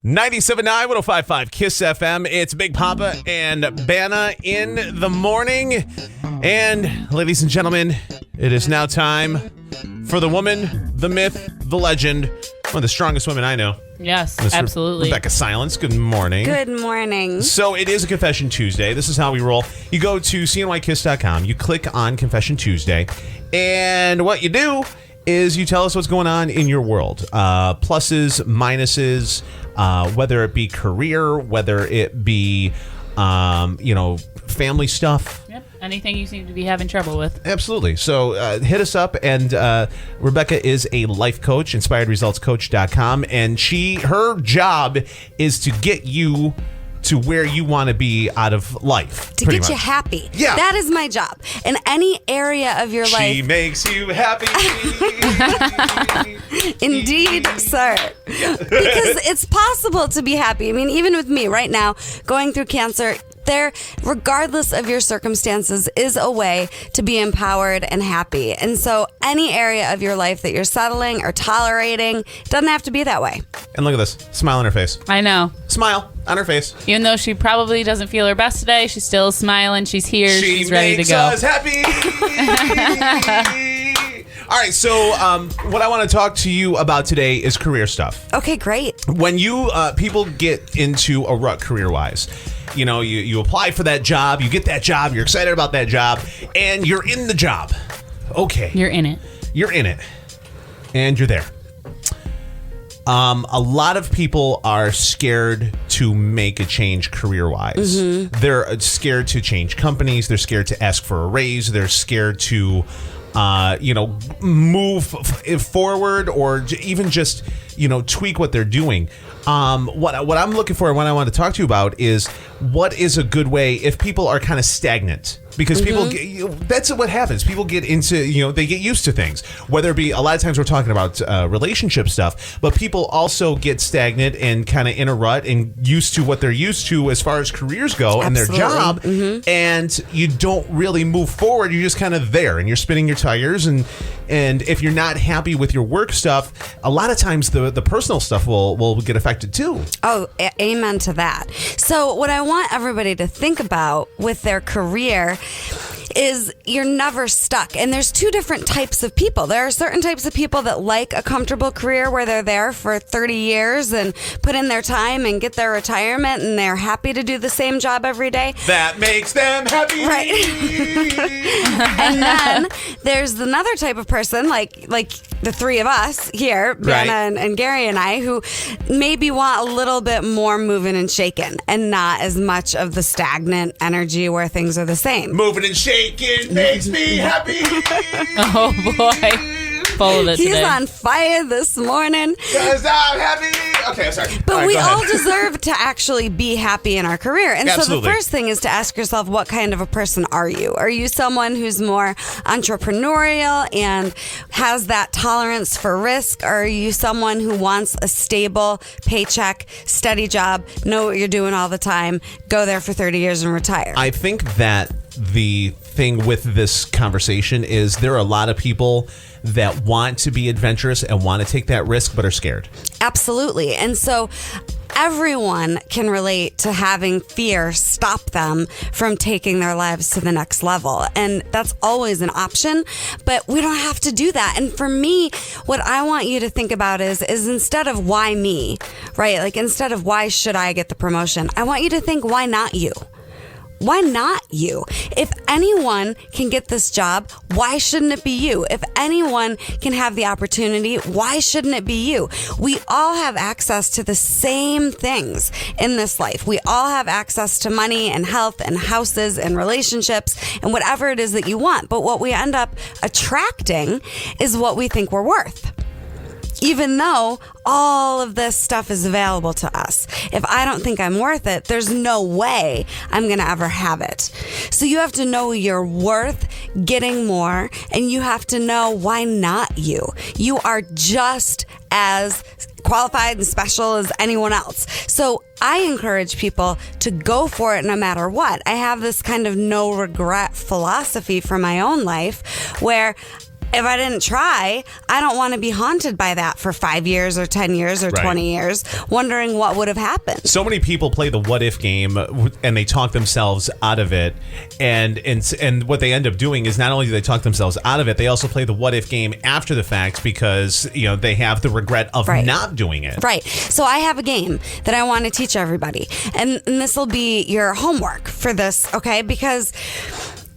97.9, 105.5 KISS FM. It's Big Papa and Banna in the morning. And ladies and gentlemen, it is now time for the woman, the myth, the legend, one of the strongest women I know. Yes, Ms. absolutely. Rebecca Silence, good morning. Good morning. So it is a Confession Tuesday. This is how we roll. You go to cnykiss.com, you click on Confession Tuesday, and what you do is you tell us what's going on in your world. Pluses, minuses, whether it be career, whether it be, family stuff. Yep. Anything you seem to be having trouble with. Absolutely. So hit us up. And Rebecca is a life coach, inspiredresultscoach.com. And her job is to get you to where you want to be out of life. To get you happy. Yeah. That is my job. In any area of your life. She makes you happy. Indeed, sir. Because it's possible to be happy. I mean, even with me right now, going through cancer, there, regardless of your circumstances, is a way to be empowered and happy. And so any area of your life that you're settling or tolerating, doesn't have to be that way. And look at this. Smile on her face. I know. Smile on her face. Even though she probably doesn't feel her best today, she's still smiling. She's here. She's ready to go. She makes us happy. All right, so what I want to talk to you about today is career stuff. Okay, great. When you people get into a rut career-wise, you apply for that job, you get that job, you're excited about that job, and you're in the job. Okay. You're in it. You're in it. And you're there. A lot of people are scared to make a change career-wise. Mm-hmm. They're scared to change companies. They're scared to ask for a raise. They're scared to move forward or even just, tweak what they're doing. What I'm looking for and what I want to talk to you about is what is a good way if people are kind of stagnant. Because people, that's what happens. People get into, they get used to things. Whether it be, a lot of times we're talking about relationship stuff, but people also get stagnant and kind of in a rut and used to what they're used to as far as careers go and their job. Mm-hmm. And you don't really move forward. You're just kind of there and you're spinning your tires. And if you're not happy with your work stuff, a lot of times the personal stuff will get affected too. Oh, amen to that. So what I want everybody to think about with their career is you're never stuck. And there's two different types of people. There are certain types of people that like a comfortable career where they're there for 30 years and put in their time and get their retirement and they're happy to do the same job every day. That makes them happy. Right. And then there's another type of person like the three of us here, Banna and Gary and I, who maybe want a little bit more moving and shaking and not as much of the stagnant energy where things are the same. Moving and shaking makes me happy. Oh, boy. Full of it He's today. on fire this morning. 'Cause I'm happy. Okay, I'm sorry. But we all deserve to actually be happy in our career. And Absolutely. So the first thing is to ask yourself, what kind of a person are you? Are you someone who's more entrepreneurial and has that tolerance for risk? Or are you someone who wants a stable paycheck, steady job, know what you're doing all the time, go there for 30 years and retire? I think that the thing with this conversation is there are a lot of people that want to be adventurous and want to take that risk but are scared. Absolutely. And so everyone can relate to having fear stop them from taking their lives to the next level. And that's always an option, but we don't have to do that. And for me, what I want you to think about is instead of why me, right? Like instead of why should I get the promotion, I want you to think, why not you? Why not you? If anyone can get this job, why shouldn't it be you? If anyone can have the opportunity, why shouldn't it be you? We all have access to the same things in this life. We all have access to money and health and houses and relationships and whatever it is that you want. But what we end up attracting is what we think we're worth. Even though all of this stuff is available to us. If I don't think I'm worth it, there's no way I'm going to ever have it. So you have to know you're worth getting more, and you have to know why not you. You are just as qualified and special as anyone else. So I encourage people to go for it no matter what. I have this kind of no regret philosophy for my own life where if I didn't try, I don't want to be haunted by that for 5 years or 10 years or Right. 20 years, wondering what would have happened. So many people play the what if game and they talk themselves out of it, and what they end up doing is not only do they talk themselves out of it, they also play the what if game after the fact because they have the regret of Right. not doing it. Right. So I have a game that I want to teach everybody, and this will be your homework for this, okay? Because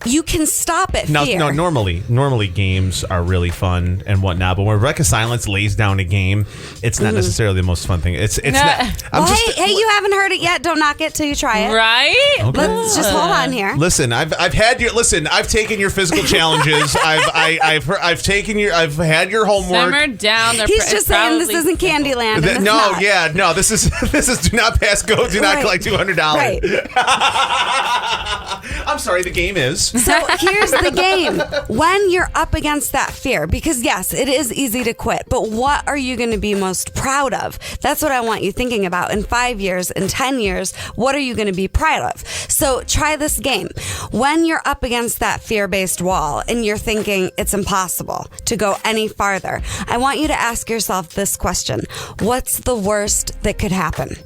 you can stop at fear. No, normally games are really fun and whatnot, but when Rebecca Silence lays down a game, it's not necessarily the most fun thing. It's No. not. Well, hey, you haven't heard it yet. Don't knock it till you try it. Right? Okay. Let's just hold on here. Listen, I've taken your physical challenges. I've had your homework. Simmer down. He's just saying this isn't Candyland. and it's not. This is do not pass go, do not Right. collect $200. Right. I'm sorry, the game is. So here's the game. When you're up against that fear, because yes, it is easy to quit, but what are you going to be most proud of? That's what I want you thinking about. In 5 years, in 10 years, what are you going to be proud of? So try this game. When you're up against that fear-based wall and you're thinking it's impossible to go any farther, I want you to ask yourself this question. What's the worst that could happen?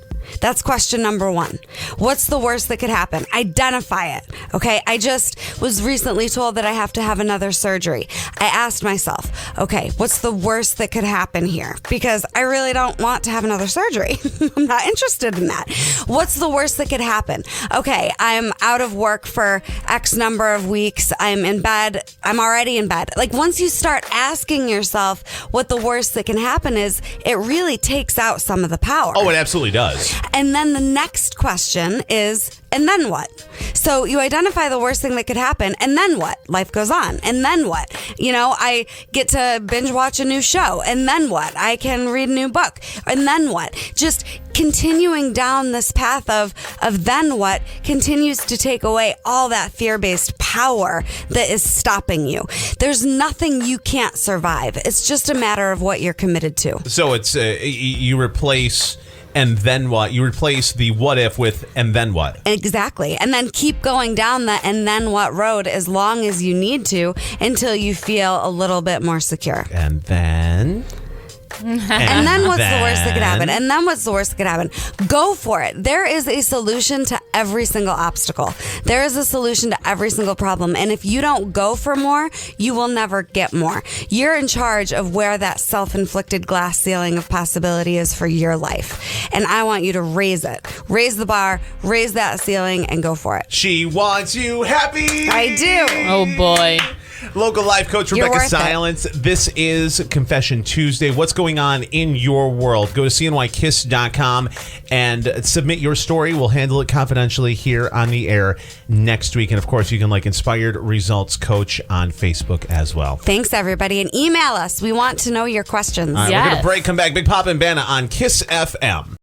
That's question number one. What's the worst that could happen? Identify it. Okay. I just was recently told that I have to have another surgery. I asked myself, okay, what's the worst that could happen here? Because I really don't want to have another surgery. I'm not interested in that. What's the worst that could happen? Okay. I'm out of work for X number of weeks. I'm in bed. I'm already in bed. Like once you start asking yourself what the worst that can happen is, it really takes out some of the power. Oh, it absolutely does. And then the next question is, and then what? So you identify the worst thing that could happen, and then what? Life goes on. And then what? I get to binge watch a new show, and then what? I can read a new book, and then what? Just continuing down this path of then what continues to take away all that fear-based power that is stopping you. There's nothing you can't survive. It's just a matter of what you're committed to. So it's you replace and then what? You replace the what if with and then what? Exactly. And then keep going down the and then what road as long as you need to until you feel a little bit more secure. And then... And then what's the worst that could happen? And then what's the worst that could happen? Go for it. There is a solution to every single obstacle. There is a solution to every single problem. And if you don't go for more, you will never get more. You're in charge of where that self-inflicted glass ceiling of possibility is for your life. And I want you to raise it. Raise the bar, raise that ceiling, and go for it. She wants you happy. I do. Oh, boy. Local life coach You're Rebecca worth it. Silence. This is Confession Tuesday. What's going on in your world? Go to cnykiss.com and submit your story. We'll handle it confidentially here on the air next week. And of course, you can like Inspired Results Coach on Facebook as well. Thanks, everybody. And email us. We want to know your questions. All right, we're going Yes. to break. Come back. Big Papa and Banna on Kiss FM.